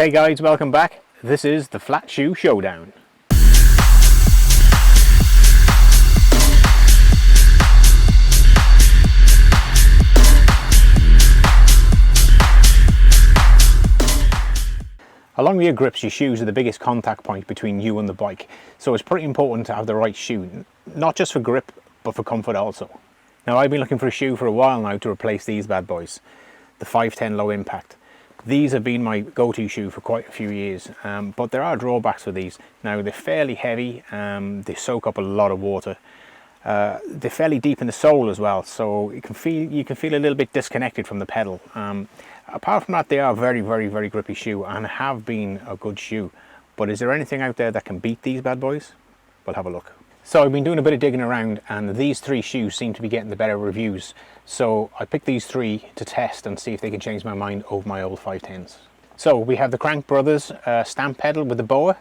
Hey guys, welcome back. This is the Flat Shoe Showdown. Along with your grips, your shoes are the biggest contact point between you and the bike. So it's pretty important to have the right shoe, not just for grip, but for comfort also. Now I've been looking for a shoe for a while now to replace these bad boys, the FiveTen Low Impact. These have been my go-to shoe for quite a few years, but there are drawbacks with these. Now they're fairly heavy, they soak up a lot of water. They're fairly deep in the sole as well, so you can feel a little bit disconnected from the pedal. Apart from that, they are a very grippy shoe and have been a good shoe. But is there anything out there that can beat these bad boys? We'll have a look. So I've been doing a bit of digging around, and these three shoes seem to be getting the better reviews. So I picked these three to test and see if they can change my mind over my old FiveTens. So we have the Crankbrothers stamp pedal with the boa,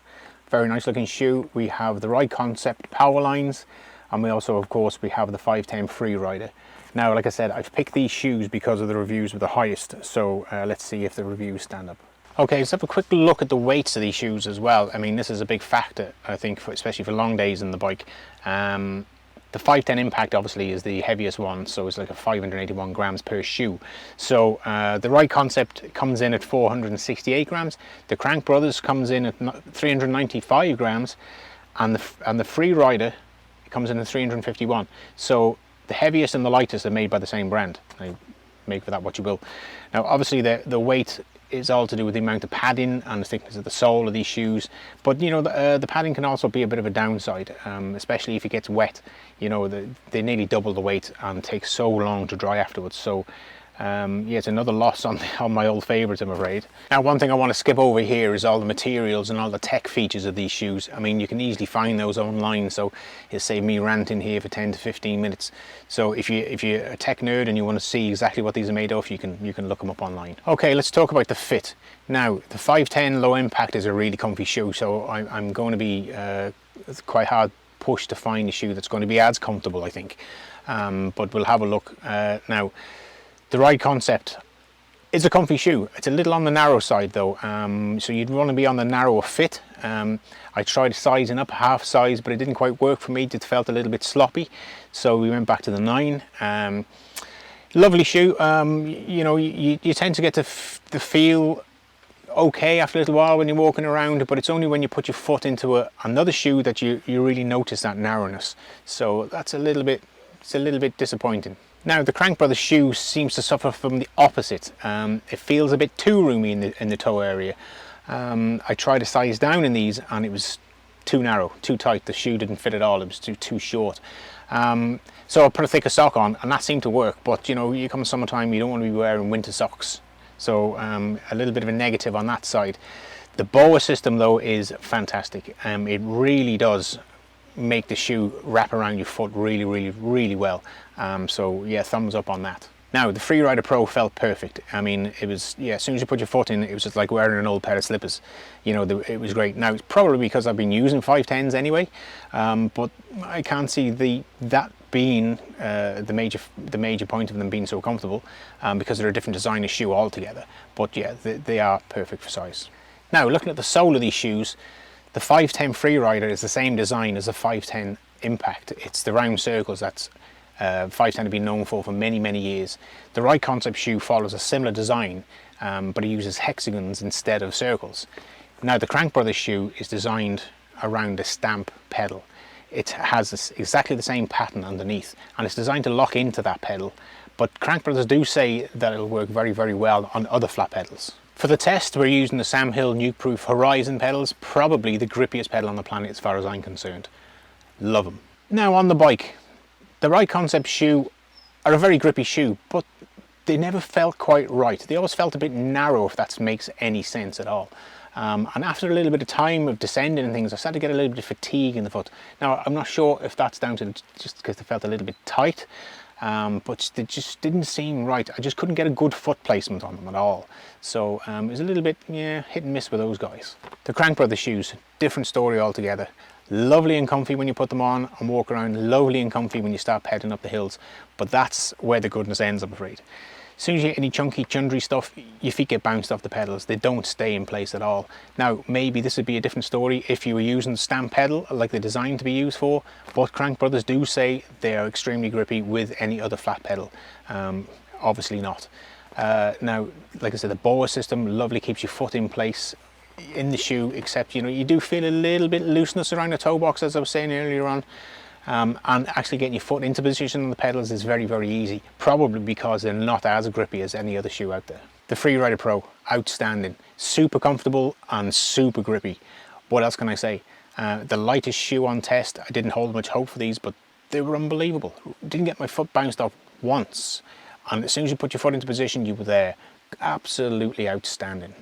very nice looking shoe. We have the Ride Concept power lines, and we also, of course, we have the FiveTen Freerider. Now, like I said, I've picked these shoes because of the reviews were the highest, so let's see if the reviews stand up. Okay, let's have a quick look at the weights of these shoes as well. I mean, this is a big factor, I think, especially for long days in the bike. The FiveTen Impact obviously is the heaviest one, so it's like a 581 grams per shoe. So the Ride Concept comes in at 468 grams, the Crankbrothers comes in at 395 grams, and the Freerider comes in at 351. So the heaviest and the lightest are made by the same brand. I make for that what you will. Now obviously the weight is all to do with the amount of padding and the thickness of the sole of these shoes, but you know the padding can also be a bit of a downside, especially if it gets wet. You know, they nearly double the weight and take so long to dry afterwards. So yeah, it's another loss on my old favourites, I'm afraid. Now, one thing I want to skip over here is all the materials and all the tech features of these shoes. I mean, you can easily find those online, so it'll save me ranting here for 10 to 15 minutes. So if you're a tech nerd and you want to see exactly what these are made of, you can look them up online. Okay, let's talk about the fit. Now, the FiveTen Low Impact is a really comfy shoe, so I'm going to be quite hard pushed to find a shoe that's going to be as comfortable, I think. But we'll have a look now. The Ride Concept is a comfy shoe. It's a little on the narrow side though, so you'd want to be on the narrower fit. I tried sizing up half size, but it didn't quite work for me. It felt a little bit sloppy, so we went back to the 9. Lovely shoe. You know, you tend to get the feel okay after a little while when you're walking around, but it's only when you put your foot into another shoe that you really notice that narrowness. So that's a little bit disappointing. Now the Crankbrothers shoe seems to suffer from the opposite. It feels a bit too roomy in the toe area. I tried to size down in these and it was too narrow, too tight. The shoe didn't fit at all. It was too short. So I put a thicker sock on and that seemed to work. But you know, you come summertime, you don't want to be wearing winter socks. So a little bit of a negative on that side. The boa system though is fantastic. It really does make the shoe wrap around your foot really well. So yeah, thumbs up on that. Now the Freerider Pro felt perfect. I mean, it was, yeah, as soon as you put your foot in, it was just like wearing an old pair of slippers. You know, it was great. Now it's probably because I've been using FiveTens anyway, but I can't see that being the major point of them being so comfortable, because they're a different design of shoe altogether. But yeah, they are perfect for size. Now looking at the sole of these shoes, the FiveTen Freerider is the same design as the FiveTen Impact. It's the round circles that's FiveTen have been known for many years. The Ride Concept shoe follows a similar design, but it uses hexagons instead of circles. Now the Crankbrothers shoe is designed around a stamp pedal. It has exactly the same pattern underneath, and it's designed to lock into that pedal. But Crankbrothers do say that it'll work very well on other flat pedals. For the test, we're using the Sam Hill Nuke-Proof Horizon pedals, probably the grippiest pedal on the planet as far as I'm concerned. Love them. Now on the bike, the Ride Concept shoe are a very grippy shoe, but they never felt quite right. They always felt a bit narrow, if that makes any sense at all. And after a little bit of time of descending and things, I started to get a little bit of fatigue in the foot. Now, I'm not sure if that's down to just because they felt a little bit tight, but they just didn't seem right. I just couldn't get a good foot placement on them at all. So it was a little bit, yeah, hit and miss with those guys. The Crankbrothers shoes, different story altogether. Lovely and comfy when you put them on and walk around, lovely and comfy when you start pedalling up the hills, but that's where the goodness ends, I'm afraid. As soon as you hit any chunky, chundry stuff, your feet get bounced off the pedals. They don't stay in place at all. Now, maybe this would be a different story if you were using the stamp pedal like they're designed to be used for, but Crankbrothers do say they are extremely grippy with any other flat pedal. Obviously not. Now, like I said, the BOA system lovely, keeps your foot in place in the shoe, except, you know, you do feel a little bit looseness around the toe box, as I was saying earlier on. And actually getting your foot into position on the pedals is very, very easy, probably because they're not as grippy as any other shoe out there. The Freerider Pro, outstanding, super comfortable and super grippy. What else can I say? The lightest shoe on test. I didn't hold much hope for these, but they were unbelievable. Didn't get my foot bounced off once, and as soon as you put your foot into position, you were there. Absolutely outstanding.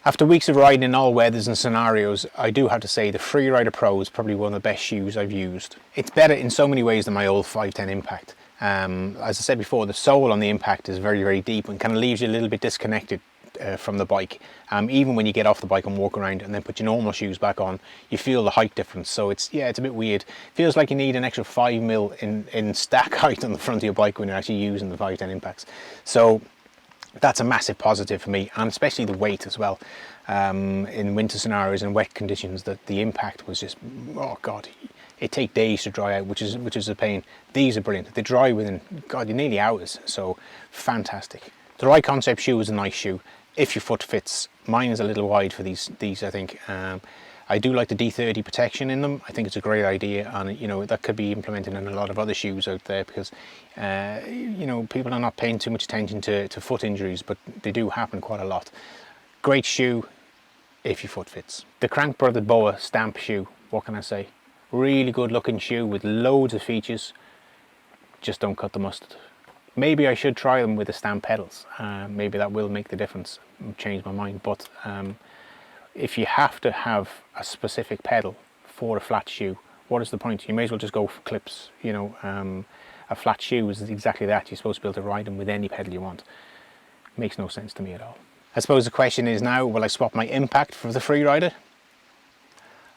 After weeks of riding in all weathers and scenarios, I do have to say the Freerider Pro is probably one of the best shoes I've used. It's better in so many ways than my old FiveTen Impact. As I said before, the sole on the Impact is very, very deep and kind of leaves you a little bit disconnected from the bike. Even when you get off the bike and walk around and then put your normal shoes back on, you feel the height difference. So it's a bit weird. Feels like you need an extra 5 mil in stack height on the front of your bike when you're actually using the FiveTen Impacts. So that's a massive positive for me, and especially the weight as well. In winter scenarios and wet conditions, that the Impact was just, oh god, it take days to dry out, which is a pain. These are brilliant. They dry within, god, nearly hours. So fantastic. The right concept shoe is a nice shoe if your foot fits. Mine is a little wide for these I think. I do like the D30 protection in them. I think it's a great idea, and you know, that could be implemented in a lot of other shoes out there, because you know, people are not paying too much attention to foot injuries, but they do happen quite a lot. Great shoe if your foot fits. The Crankbrothers BOA stamp shoe, what can I say? Really good looking shoe with loads of features. Just don't cut the mustard. Maybe I should try them with the stamp pedals. Maybe that will make the difference, change my mind. But if you have to have a specific pedal for a flat shoe, what is the point? You may as well just go for clips. You know, a flat shoe is exactly that. You're supposed to be able to ride them with any pedal you want. Makes no sense to me at all. I suppose the question is now, will I swap my Impact for the Freerider?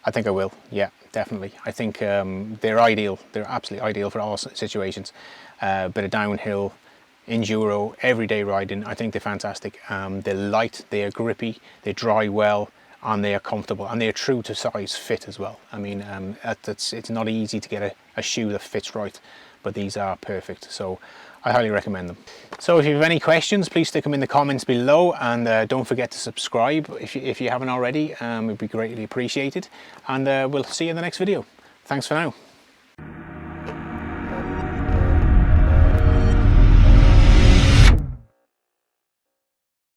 I think I will, yeah, definitely. I think they're ideal. They're absolutely ideal for all situations. Bit of downhill, enduro, everyday riding. I think they're fantastic. They're light, they're grippy, they dry well, and they are comfortable, and they are true to size fit as well. I mean, it's not easy to get a shoe that fits right, but these are perfect. So I highly recommend them. So if you have any questions, please stick them in the comments below, and don't forget to subscribe if you haven't already. It'd be greatly appreciated, and we'll see you in the next video. Thanks for now.